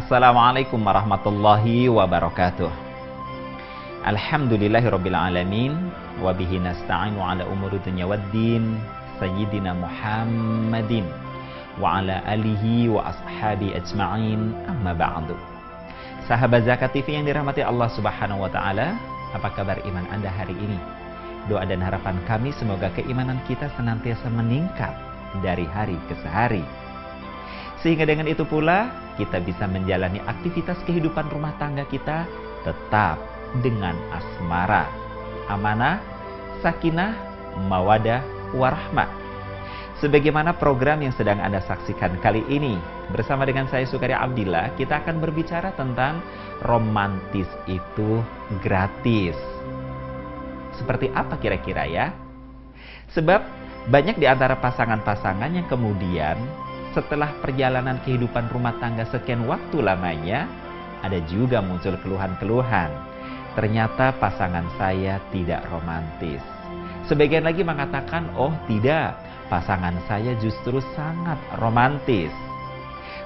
Assalamualaikum warahmatullahi wabarakatuh. Alhamdulillahirabbil alamin wa bihi nasta'inu ala umuri dunya waddin. Sayyidina Muhammadin wa ala alihi wa ashabi ajma'in. Amma ba'du. Sahabat Zakat TV yang dirahmati Allah Subhanahu wa taala, apa kabar iman Anda hari ini? Doa dan harapan kami semoga keimanan kita senantiasa meningkat dari hari ke hari. Sehingga dengan itu pula kita bisa menjalani aktivitas kehidupan rumah tangga kita tetap dengan asmara, amanah, sakinah, mawadah, warahmah. Sebagaimana program yang sedang Anda saksikan kali ini, bersama dengan saya Sukaria Abdillah, kita akan berbicara tentang romantis itu gratis. Seperti apa kira-kira ya? Sebab banyak di antara pasangan-pasangan yang kemudian setelah perjalanan kehidupan rumah tangga sekian waktu lamanya, ada juga muncul keluhan-keluhan. Ternyata pasangan saya tidak romantis. Sebagian lagi mengatakan, oh tidak, pasangan saya justru sangat romantis.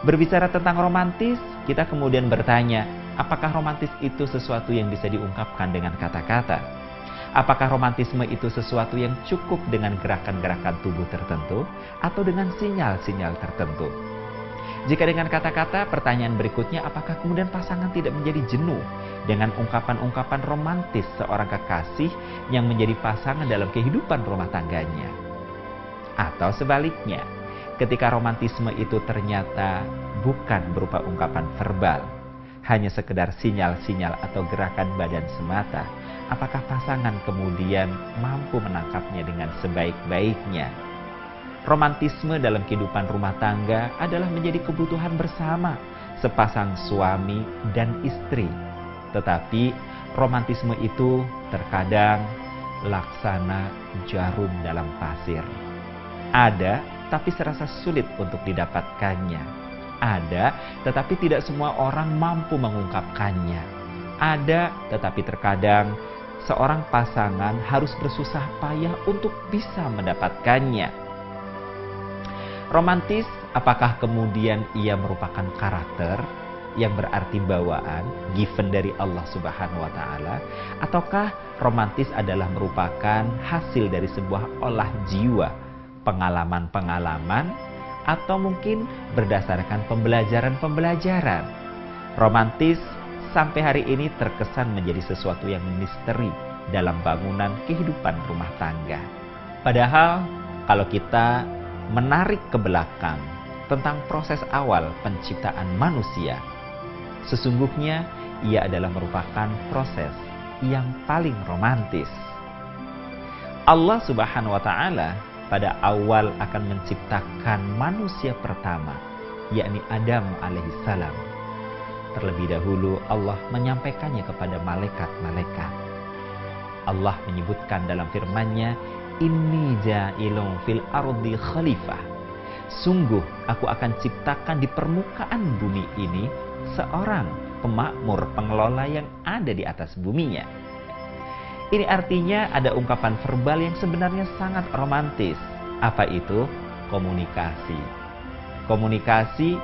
Berbicara tentang romantis, kita kemudian bertanya, apakah romantis itu sesuatu yang bisa diungkapkan dengan kata-kata? Apakah romantisme itu sesuatu yang cukup dengan gerakan-gerakan tubuh tertentu atau dengan sinyal-sinyal tertentu? Jika dengan kata-kata, pertanyaan berikutnya, apakah kemudian pasangan tidak menjadi jenuh dengan ungkapan-ungkapan romantis seorang kekasih yang menjadi pasangan dalam kehidupan rumah tangganya? Atau sebaliknya, ketika romantisme itu ternyata bukan berupa ungkapan verbal, hanya sekedar sinyal-sinyal atau gerakan badan semata, apakah pasangan kemudian mampu menangkapnya dengan sebaik-baiknya? Romantisme dalam kehidupan rumah tangga adalah menjadi kebutuhan bersama sepasang suami dan istri. Tetapi romantisme itu terkadang laksana jarum dalam pasir. Ada, tapi serasa sulit untuk didapatkannya. Ada, tetapi tidak semua orang mampu mengungkapkannya. Ada, tetapi terkadang seorang pasangan harus bersusah payah untuk bisa mendapatkannya. Romantis, apakah kemudian ia merupakan karakter yang berarti bawaan, given dari Allah Subhanahu wa taala, ataukah romantis adalah merupakan hasil dari sebuah olah jiwa, pengalaman-pengalaman, atau mungkin berdasarkan pembelajaran-pembelajaran? Romantis sampai hari ini terkesan menjadi sesuatu yang misteri dalam bangunan kehidupan rumah tangga. Padahal kalau kita menarik ke belakang tentang proses awal penciptaan manusia, sesungguhnya ia adalah merupakan proses yang paling romantis. Allah Subhanahu wa taala pada awal akan menciptakan manusia pertama, yakni Adam alaihissalam. Terlebih dahulu Allah menyampaikannya kepada malaikat-malaikat. Allah menyebutkan dalam firman-Nya, Inni ja'ilun fil ardi khalifah. Sungguh aku akan ciptakan di permukaan bumi ini seorang pemakmur, pengelola yang ada di atas buminya. Ini artinya ada ungkapan verbal yang sebenarnya sangat romantis. Apa itu? Komunikasi. Komunikasi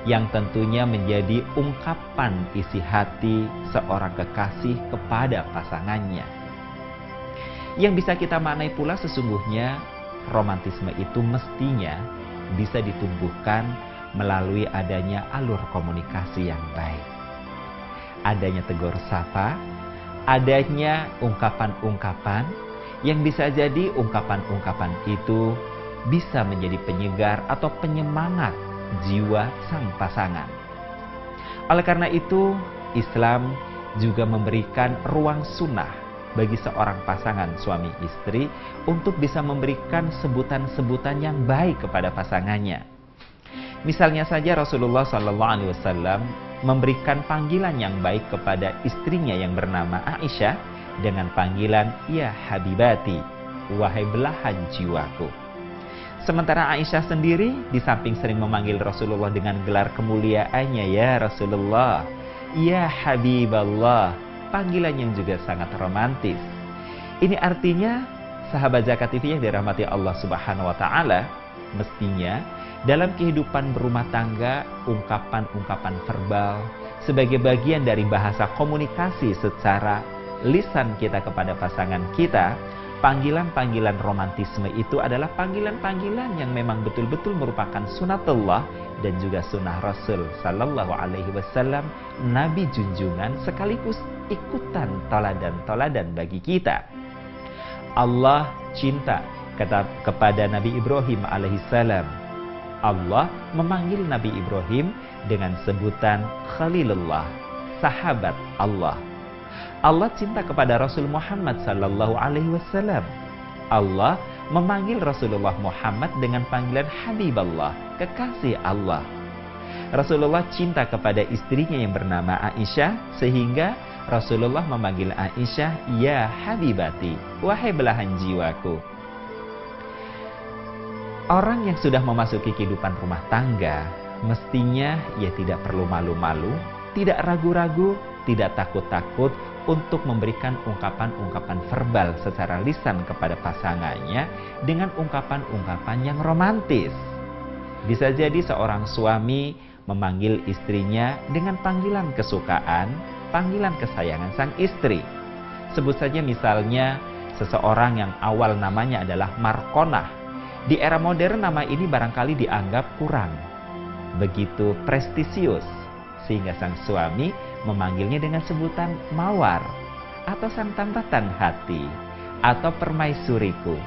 yang tentunya menjadi ungkapan isi hati seorang kekasih kepada pasangannya. Yang bisa kita maknai pula sesungguhnya romantisme itu mestinya bisa ditumbuhkan melalui adanya alur komunikasi yang baik. Adanya tegur sapa, adanya ungkapan-ungkapan yang bisa jadi ungkapan-ungkapan itu bisa menjadi penyegar atau penyemangat jiwa sang pasangan. Oleh karena itu, Islam juga memberikan ruang sunnah bagi seorang pasangan suami istri untuk bisa memberikan sebutan-sebutan yang baik kepada pasangannya. Misalnya saja Rasulullah SAW memberikan panggilan yang baik kepada istrinya yang bernama Aisyah dengan panggilan Ya Habibati, wahai belahan jiwaku. Sementara Aisyah sendiri di samping sering memanggil Rasulullah dengan gelar kemuliaannya, Ya Rasulullah, Ya Habiballah, panggilan yang juga sangat romantis. Ini artinya sahabat Zakat TV yang dirahmati Allah Subhanahu wa taala, mestinya Dalam kehidupan berumah tangga, ungkapan-ungkapan verbal sebagai bagian dari bahasa komunikasi secara lisan kita kepada pasangan kita, panggilan-panggilan romantisme itu adalah panggilan-panggilan yang memang betul-betul merupakan sunatullah dan juga sunnah Rasul Sallallahu Alaihi Wasallam, Nabi junjungan sekaligus ikutan toladan-toladan bagi kita. Allah cinta kepada Nabi Ibrahim alaihissalam. Allah memanggil Nabi Ibrahim dengan sebutan Khalilullah, sahabat Allah. Allah cinta kepada Rasul Muhammad sallallahu alaihi wasallam. Allah memanggil Rasulullah Muhammad dengan panggilan Habiballah, kekasih Allah. Rasulullah cinta kepada istrinya yang bernama Aisyah, sehingga Rasulullah memanggil Aisyah, ya Habibati, wahai belahan jiwaku. Orang yang sudah memasuki kehidupan rumah tangga, mestinya ia tidak perlu malu-malu, tidak ragu-ragu, tidak takut-takut untuk memberikan ungkapan-ungkapan verbal secara lisan kepada pasangannya dengan ungkapan-ungkapan yang romantis. Bisa jadi seorang suami memanggil istrinya dengan panggilan kesukaan, panggilan kesayangan sang istri. Sebut saja misalnya seseorang yang awal namanya adalah Markonah. Di era modern nama ini barangkali dianggap kurang begitu prestisius, sehingga sang suami memanggilnya dengan sebutan Mawar, atau sang tambatan hati, atau permaisuriku.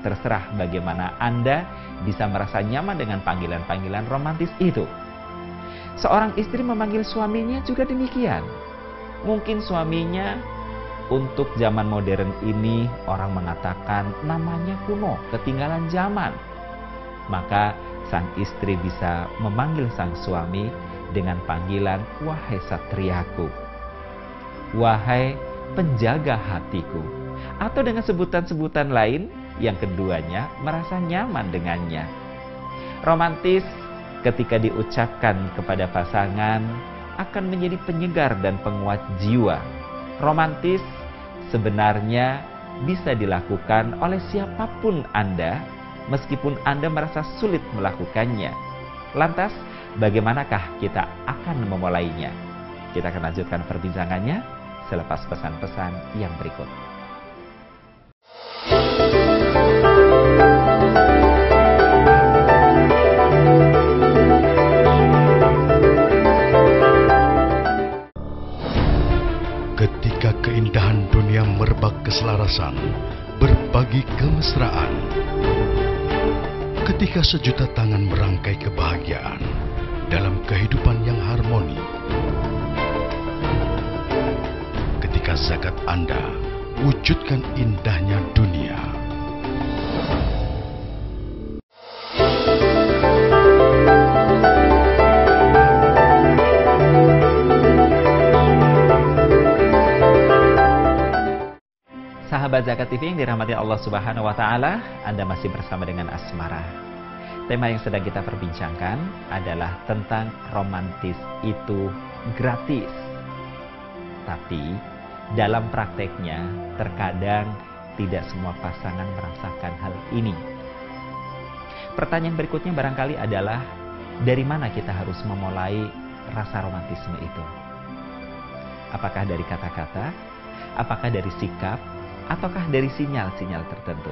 Terserah bagaimana Anda bisa merasa nyaman dengan panggilan-panggilan romantis itu. Seorang istri memanggil suaminya juga demikian. Mungkin suaminya untuk zaman modern ini orang mengatakan namanya kuno, ketinggalan zaman. Maka sang istri bisa memanggil sang suami dengan panggilan wahai satriaku, wahai penjaga hatiku, atau dengan sebutan-sebutan lain yang keduanya merasa nyaman dengannya. Romantis ketika diucapkan kepada pasangan akan menjadi penyegar dan penguat jiwa. Romantis sebenarnya bisa dilakukan oleh siapapun Anda, meskipun Anda merasa sulit melakukannya. Lantas, bagaimanakah kita akan memulainya? Kita akan lanjutkan perbincangannya selepas pesan-pesan yang berikut. Ketika keindahan dunia merebak keselarasan, berbagi kemesraan. Ketika sejuta tangan merangkai kebahagiaan dalam kehidupan yang harmoni. Ketika zakat Anda wujudkan indahnya dunia. Sahabat Zakat TV yang dirahmati Allah Subhanahu wa Ta'ala, Anda masih bersama dengan Asmara. Tema yang sedang kita perbincangkan adalah tentang romantis itu gratis. Tapi dalam prakteknya terkadang tidak semua pasangan merasakan hal ini. Pertanyaan berikutnya barangkali adalah, dari mana kita harus memulai rasa romantisme itu? Apakah dari kata-kata? Apakah dari sikap? Ataukah dari sinyal-sinyal tertentu?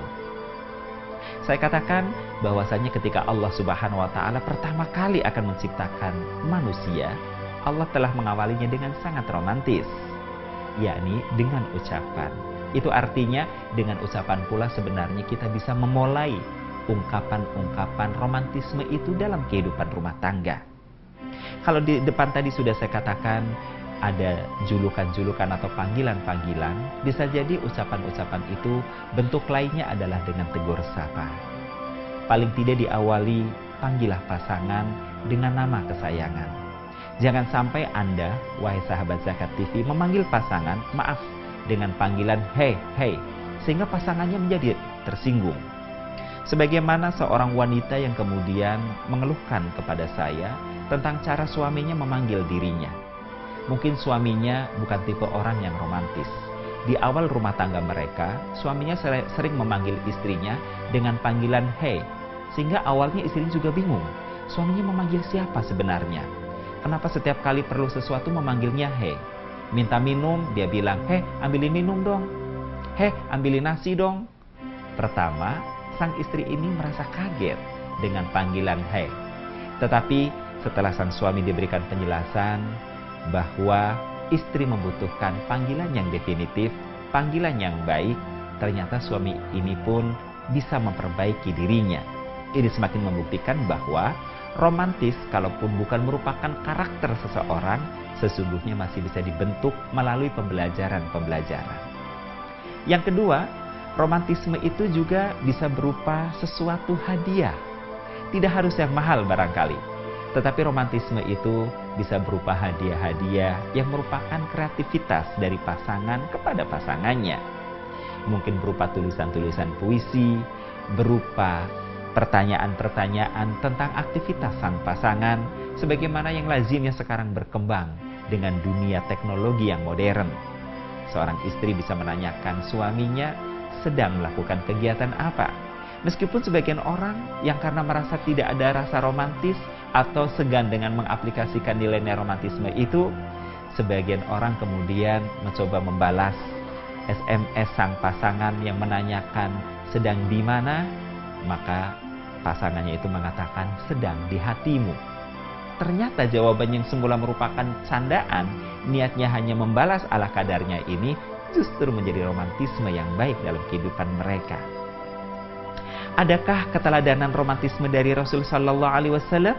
Saya katakan bahwasanya ketika Allah Subhanahu wa Ta'ala pertama kali akan menciptakan manusia, Allah telah mengawalinya dengan sangat romantis, yakni dengan ucapan. Itu artinya dengan ucapan pula sebenarnya kita bisa memulai ungkapan-ungkapan romantisme itu dalam kehidupan rumah tangga. Kalau di depan tadi sudah saya katakan ada julukan-julukan atau panggilan-panggilan, bisa jadi ucapan-ucapan itu bentuk lainnya adalah dengan tegur sapa. Paling tidak diawali, panggilah pasangan dengan nama kesayangan. Jangan sampai Anda, wahai sahabat Zakat TV, memanggil pasangan, maaf, dengan panggilan hey, hey, sehingga pasangannya menjadi tersinggung. Sebagaimana seorang wanita yang kemudian mengeluhkan kepada saya tentang cara suaminya memanggil dirinya. Mungkin suaminya bukan tipe orang yang romantis. Di awal rumah tangga mereka, suaminya sering memanggil istrinya dengan panggilan hey, sehingga awalnya istrinya juga bingung. Suaminya memanggil siapa sebenarnya? Kenapa setiap kali perlu sesuatu memanggilnya he? Minta minum, dia bilang, "He, ambilin minum dong. He, ambilin nasi dong." Pertama, sang istri ini merasa kaget dengan panggilan he. Tetapi setelah sang suami diberikan penjelasan bahwa istri membutuhkan panggilan yang definitif, panggilan yang baik, ternyata suami ini pun bisa memperbaiki dirinya. Ini semakin membuktikan bahwa romantis, kalaupun bukan merupakan karakter seseorang, sesungguhnya masih bisa dibentuk melalui pembelajaran-pembelajaran. Yang kedua, romantisme itu juga bisa berupa sesuatu hadiah. Tidak harus yang mahal barangkali, tetapi romantisme itu bisa berupa hadiah-hadiah yang merupakan kreativitas dari pasangan kepada pasangannya. Mungkin berupa tulisan-tulisan puisi, berupa pertanyaan-pertanyaan tentang aktivitas sang pasangan, sebagaimana yang lazimnya sekarang berkembang dengan dunia teknologi yang modern. Seorang istri bisa menanyakan suaminya sedang melakukan kegiatan apa. Meskipun sebagian orang yang karena merasa tidak ada rasa romantis atau segan dengan mengaplikasikan nilai-nilai romantisme itu, sebagian orang kemudian mencoba membalas SMS sang pasangan yang menanyakan sedang di mana, maka pasangannya itu mengatakan sedang di hatimu. Ternyata jawaban yang semula merupakan candaan, niatnya hanya membalas ala kadarnya ini justru menjadi romantisme yang baik dalam kehidupan mereka. Adakah keteladanan romantisme dari Rasul Sallallahu Alaihi Wasallam?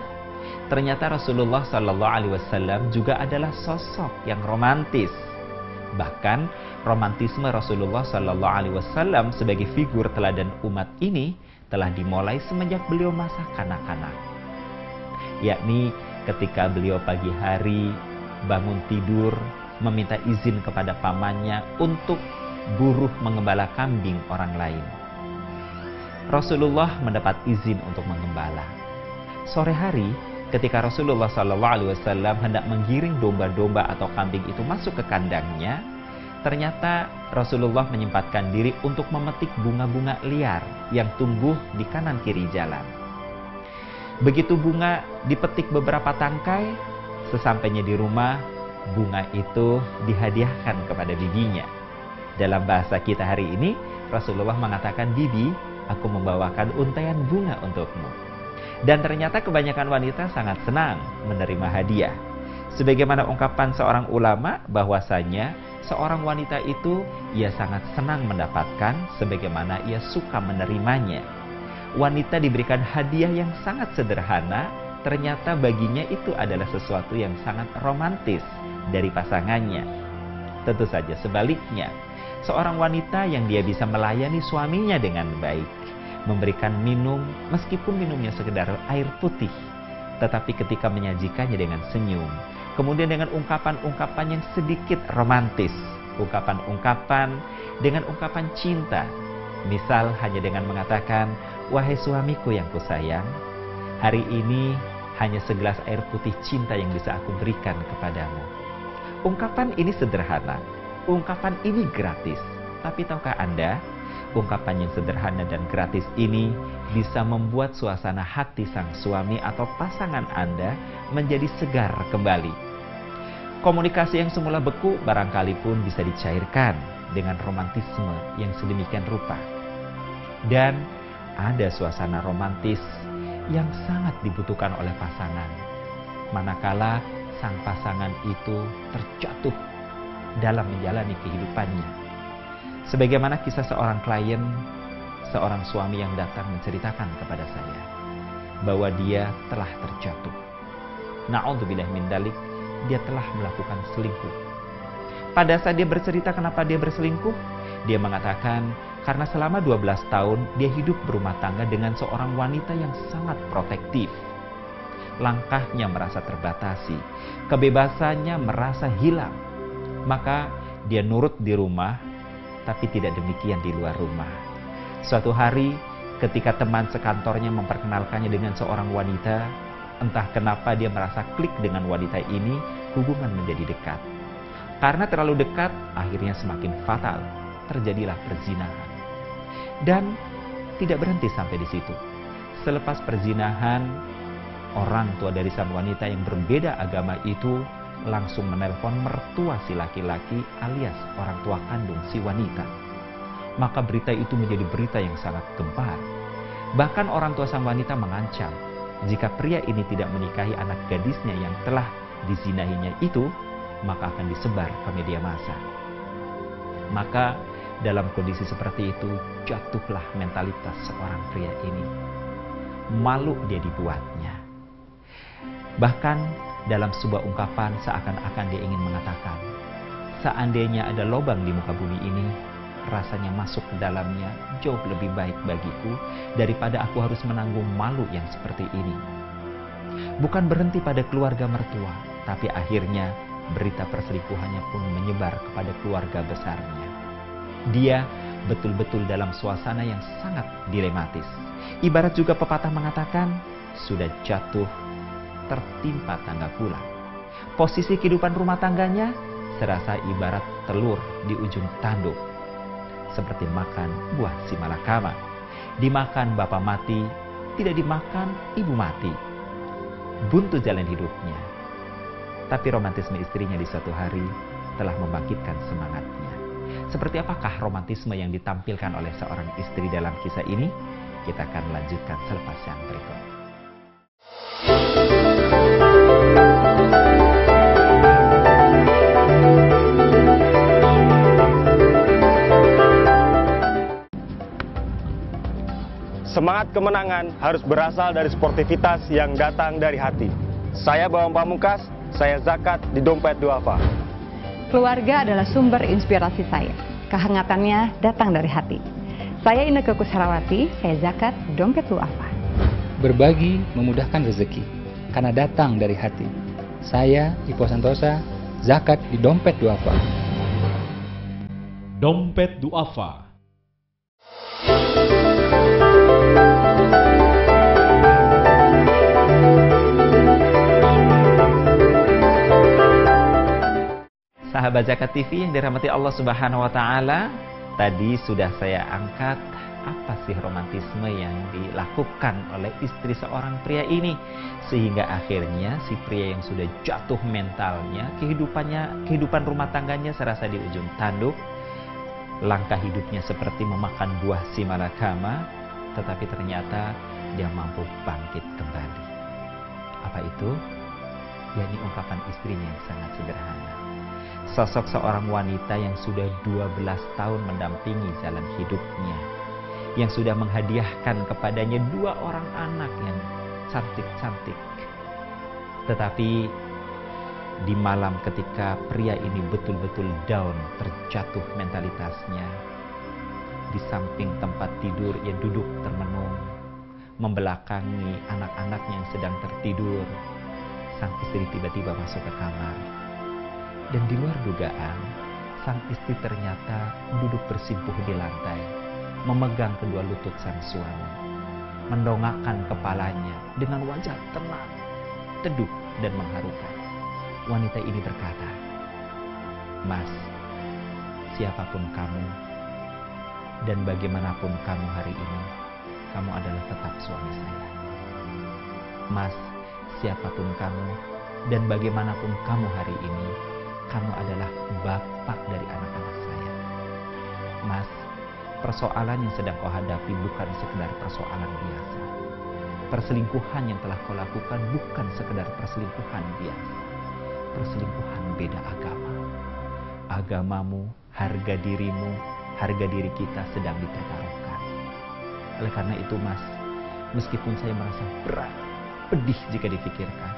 Ternyata Rasulullah Sallallahu Alaihi Wasallam juga adalah sosok yang romantis. Bahkan romantisme Rasulullah Sallallahu Alaihi Wasallam sebagai figur teladan umat ini telah dimulai semenjak beliau masa kanak-kanak. Yakni ketika beliau pagi hari bangun tidur meminta izin kepada pamannya untuk buruh mengembala kambing orang lain. Rasulullah mendapat izin untuk mengembala. Sore hari ketika Rasulullah SAW hendak menggiring domba-domba atau kambing itu masuk ke kandangnya, ternyata Rasulullah menyempatkan diri untuk memetik bunga-bunga liar yang tumbuh di kanan kiri jalan. Begitu bunga dipetik beberapa tangkai, sesampainya di rumah, bunga itu dihadiahkan kepada bibinya. Dalam bahasa kita hari ini, Rasulullah mengatakan, "Bibi, aku membawakan untaian bunga untukmu." Dan ternyata kebanyakan wanita sangat senang menerima hadiah. Sebagaimana ungkapan seorang ulama bahwasanya seorang wanita itu ia sangat senang mendapatkan sebagaimana ia suka menerimanya. Wanita diberikan hadiah yang sangat sederhana, ternyata baginya itu adalah sesuatu yang sangat romantis dari pasangannya. Tentu saja sebaliknya, seorang wanita yang dia bisa melayani suaminya dengan baik, memberikan minum meskipun minumnya sekedar air putih, tetapi ketika menyajikannya dengan senyum, kemudian dengan ungkapan-ungkapan yang sedikit romantis, ungkapan-ungkapan dengan ungkapan cinta. Misal hanya dengan mengatakan, "Wahai suamiku yang kusayang, hari ini hanya segelas air putih cinta yang bisa aku berikan kepadamu." Ungkapan ini sederhana, ungkapan ini gratis. Tapi tahukah Anda, ungkapan yang sederhana dan gratis ini bisa membuat suasana hati sang suami atau pasangan Anda menjadi segar kembali. Komunikasi yang semula beku barangkali pun bisa dicairkan dengan romantisme yang sedemikian rupa. Dan ada suasana romantis yang sangat dibutuhkan oleh pasangan, manakala sang pasangan itu terjatuh dalam menjalani kehidupannya. Sebagaimana kisah seorang klien, seorang suami yang datang menceritakan kepada saya bahwa dia telah terjatuh. Na'udzubillah min dzalik, dia telah melakukan selingkuh. Pada saat dia bercerita kenapa dia berselingkuh, dia mengatakan karena selama 12 tahun dia hidup berumah tangga dengan seorang wanita yang sangat protektif. Langkahnya merasa terbatasi, kebebasannya merasa hilang. Maka dia nurut di rumah, tapi tidak demikian di luar rumah. Suatu hari ketika teman sekantornya memperkenalkannya dengan seorang wanita, entah kenapa dia merasa klik dengan wanita ini, hubungan menjadi dekat. Karena terlalu dekat, akhirnya semakin fatal, terjadilah perzinahan. Dan tidak berhenti sampai di situ. Selepas perzinahan, Orang tua dari sang wanita yang berbeda agama itu langsung menelpon mertua si laki-laki alias orang tua kandung si wanita. Maka berita itu menjadi berita yang sangat gempar. Bahkan orang tua sang wanita mengancam, jika pria ini tidak menikahi anak gadisnya yang telah dizinahinya itu, maka akan disebar ke media massa. Maka dalam kondisi seperti itu, jatuhlah mentalitas seorang pria ini. Malu dia dibuatnya. Bahkan dalam sebuah ungkapan seakan-akan dia ingin mengatakan, seandainya ada lubang di muka bumi ini, rasanya masuk ke dalamnya jauh lebih baik bagiku daripada aku harus menanggung malu yang seperti ini. Bukan berhenti pada keluarga mertua, tapi akhirnya berita perselingkuhannya pun menyebar kepada keluarga besarnya. Dia betul-betul dalam suasana yang sangat dilematis. Ibarat juga pepatah mengatakan, sudah jatuh tertimpa tangga pula. Posisi kehidupan rumah tangganya serasa ibarat telur di ujung tanduk. Seperti makan buah si malakama. Dimakan bapak mati, tidak dimakan ibu mati. Buntu jalan hidupnya. Tapi romantisme istrinya di suatu hari telah membangkitkan semangatnya. Seperti apakah romantisme yang ditampilkan oleh seorang istri dalam kisah ini? Kita akan lanjutkan selepas yang berikut. Semangat kemenangan harus berasal dari sportivitas yang datang dari hati. Saya Bawang Pamungkas, saya zakat di Dompet Duafa. Keluarga adalah sumber inspirasi saya. Kehangatannya datang dari hati. Saya Inneke Koesherawati, saya zakat Dompet Duafa. Berbagi memudahkan rezeki, karena datang dari hati. Saya Ipo Santosa, zakat di Dompet Duafa. Dompet Duafa. Sahabat Zakat TV yang dirahmati Allah Subhanahu wa taala, tadi sudah saya angkat apa sih romantisme yang dilakukan oleh istri seorang pria ini sehingga akhirnya si pria yang sudah jatuh mentalnya, kehidupan rumah tangganya serasa di ujung tanduk. Langkah hidupnya seperti memakan buah si malakama, tetapi ternyata dia mampu bangkit kembali. Apa itu? Yakni ungkapan istrinya yang sangat sederhana. Sosok seorang wanita yang sudah 12 tahun mendampingi jalan hidupnya, yang sudah menghadiahkan kepadanya 2 orang anak yang cantik-cantik. Tetapi di malam ketika pria ini betul-betul down, terjatuh mentalitasnya, di samping tempat tidur ia duduk termenung, membelakangi anak-anaknya yang sedang tertidur. Sang istri tiba-tiba masuk ke kamar. Dan di luar dugaan, sang istri ternyata duduk bersimpuh di lantai, memegang kedua lutut sang suami, mendongakkan kepalanya dengan wajah tenang, teduh dan mengharukan. Wanita ini berkata, "Mas, siapapun kamu dan bagaimanapun kamu hari ini, kamu adalah tetap suami saya. Mas, siapapun kamu dan bagaimanapun kamu hari ini, kamu adalah bapak dari anak-anak saya. Mas, persoalan yang sedang kau hadapi bukan sekedar persoalan biasa. Perselingkuhan yang telah kau lakukan bukan sekedar perselingkuhan biasa. Perselingkuhan beda agama. Agamamu, harga dirimu, harga diri kita sedang dipertaruhkan. Oleh karena itu Mas, meskipun saya merasa berat, pedih jika dipikirkan,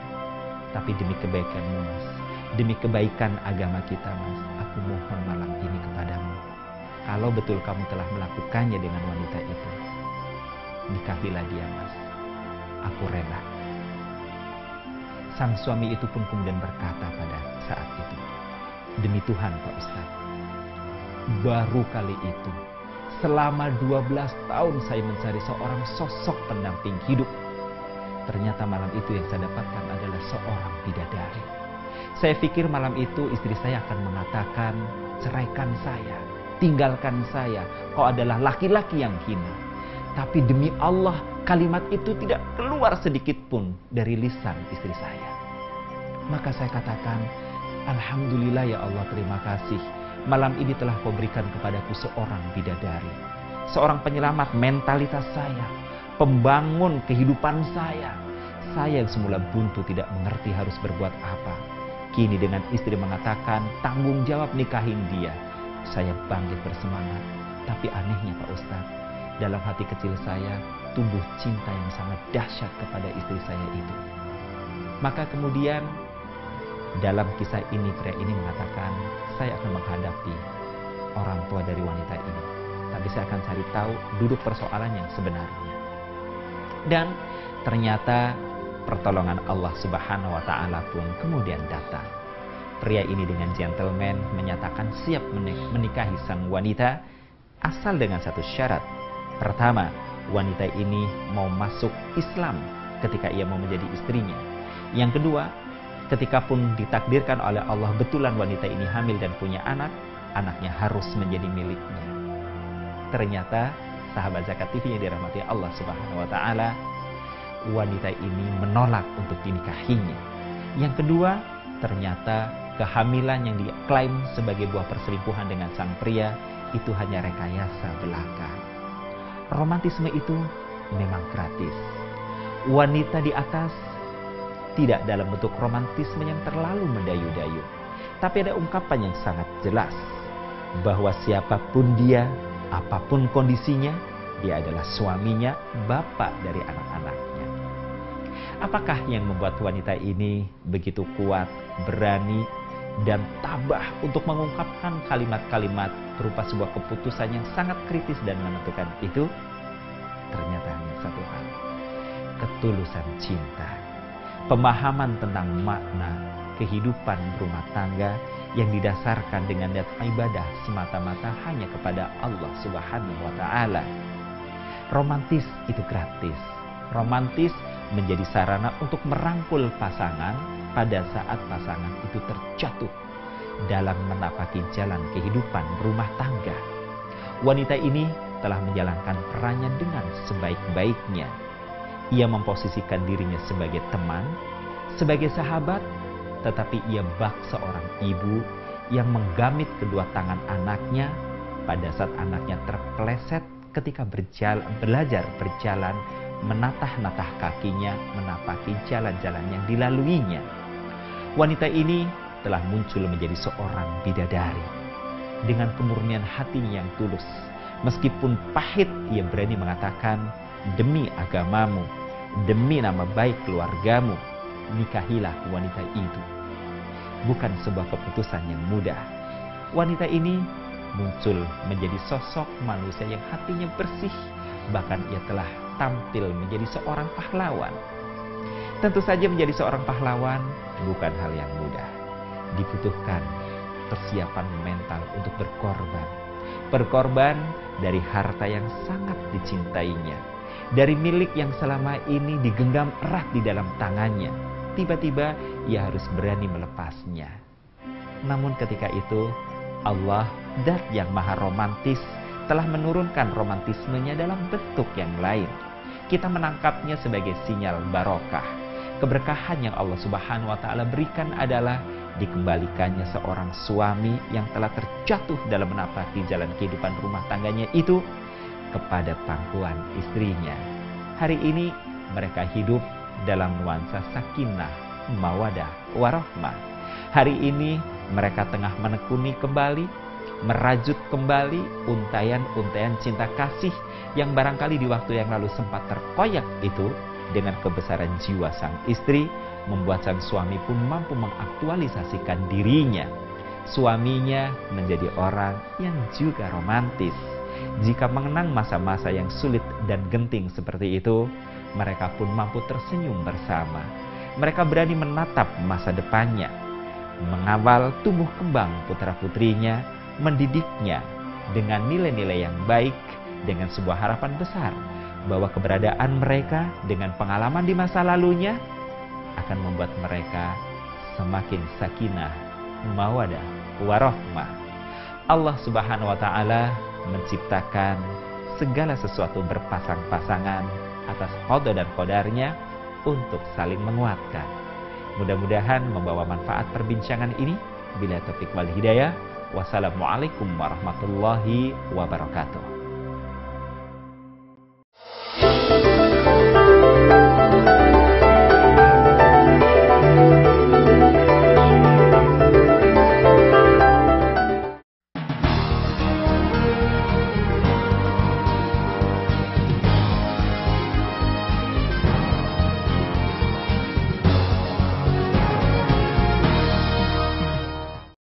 tapi demi kebaikanmu Mas, demi kebaikan agama kita Mas, aku mohon malam ini kepadamu, kalau betul kamu telah melakukannya dengan wanita itu, nikahilah dia Mas, aku rela. Sang suami itu pun kemudian berkata pada saat itu, demi Tuhan Pak Ustaz, baru kali itu selama 12 tahun saya mencari seorang sosok pendamping hidup. Ternyata malam itu yang saya dapatkan adalah seorang bidadari. Saya pikir malam itu istri saya akan mengatakan, ceraikan saya, tinggalkan saya, kau adalah laki-laki yang hina. Tapi demi Allah, kalimat itu tidak keluar sedikit pun dari lisan istri saya. Maka saya katakan, alhamdulillah ya Allah, terima kasih. Malam ini telah kau berikan kepadaku seorang bidadari. Seorang penyelamat mentalitas saya. Pembangun kehidupan saya. Saya yang semula buntu tidak mengerti harus berbuat apa. Kini dengan istri mengatakan tanggung jawab nikahin dia. Saya bangkit bersemangat. Tapi anehnya Pak Ustadz, dalam hati kecil saya tumbuh cinta yang sangat dahsyat kepada istri saya itu. Maka kemudian dalam kisah ini pria ini mengatakan, saya akan menghadapi orang tua dari wanita ini. Tapi saya akan cari tahu duduk persoalan yang sebenarnya. Dan ternyata pertolongan Allah Subhanahu wa Ta'ala pun kemudian datang. Pria ini dengan gentleman menyatakan siap menikahi sang wanita asal dengan satu syarat. Pertama, wanita ini mau masuk Islam ketika ia mau menjadi istrinya. Yang kedua, ketika pun ditakdirkan oleh Allah betulan wanita ini hamil dan punya anak, anaknya harus menjadi miliknya. Ternyata sahabat Zakat TV yang dirahmati Allah Subhanahu wa Ta'ala, wanita ini menolak untuk dinikahinya. Yang kedua, ternyata kehamilan yang diklaim sebagai buah perselingkuhan dengan sang pria itu hanya rekayasa belaka. Romantisme itu memang gratis. Wanita di atas tidak dalam bentuk romantisme yang terlalu mendayu-dayu, tapi ada ungkapan yang sangat jelas bahwa siapapun dia, apapun kondisinya, dia adalah suaminya, bapak dari anak-anaknya. Apakah yang membuat wanita ini begitu kuat, berani, dan tabah untuk mengungkapkan kalimat-kalimat berupa sebuah keputusan yang sangat kritis dan menentukan itu? Ternyata hanya satu hal, ketulusan cinta. Pemahaman tentang makna kehidupan berumah tangga yang didasarkan dengan niat ibadah semata-mata hanya kepada Allah Subhanahu wa Ta'ala. Romantis itu gratis. Romantis menjadi sarana untuk merangkul pasangan pada saat pasangan itu terjatuh dalam menapaki jalan kehidupan berumah tangga. Wanita ini telah menjalankan perannya dengan sebaik-baiknya. Ia memposisikan dirinya sebagai teman, sebagai sahabat, tetapi ia bak seorang ibu yang menggamit kedua tangan anaknya pada saat anaknya terpeleset ketika belajar berjalan, menatah-natah kakinya, menapaki jalan-jalan yang dilaluinya. Wanita ini telah muncul menjadi seorang bidadari dengan kemurnian hatinya yang tulus. Meskipun pahit, ia berani mengatakan, demi agamamu, demi nama baik keluargamu, nikahilah wanita itu. Bukan sebuah keputusan yang mudah. Wanita ini muncul menjadi sosok manusia yang hatinya bersih. Bahkan ia telah tampil menjadi seorang pahlawan. Tentu saja menjadi seorang pahlawan bukan hal yang mudah. Dibutuhkan persiapan mental untuk berkorban. Berkorban dari harta yang sangat dicintainya. Dari milik yang selama ini digenggam erat di dalam tangannya. Tiba-tiba ia harus berani melepasnya. Namun ketika itu Allah, Zat yang maha romantis, telah menurunkan romantismenya dalam bentuk yang lain. Kita menangkapnya sebagai sinyal barokah. Keberkahan yang Allah Subhanahu wa Ta'ala berikan adalah dikembalikannya seorang suami yang telah terjatuh dalam menapaki jalan kehidupan rumah tangganya itu kepada pangkuan istrinya. Hari ini mereka hidup dalam nuansa sakinah, mawadah, warahmah. Hari ini mereka tengah menekuni kembali, merajut kembali untayan-untayan cinta kasih yang barangkali di waktu yang lalu sempat terkoyak itu. Dengan kebesaran jiwa sang istri, membuat sang suami pun mampu mengaktualisasikan dirinya. Suaminya menjadi orang yang juga romantis. Jika mengenang masa-masa yang sulit dan genting seperti itu, mereka pun mampu tersenyum bersama. Mereka berani menatap masa depannya, mengawal tumbuh kembang putra-putrinya, mendidiknya dengan nilai-nilai yang baik, dengan sebuah harapan besar bahwa keberadaan mereka dengan pengalaman di masa lalunya akan membuat mereka semakin sakinah, mawadah, warahmah. Allah Subhanahu wa Ta'ala menciptakan segala sesuatu berpasang-pasangan atas qada dan qadarnya untuk saling menguatkan. Mudah-mudahan membawa manfaat perbincangan ini. Bila taufik wal hidayah. Wassalamualaikum warahmatullahi wabarakatuh.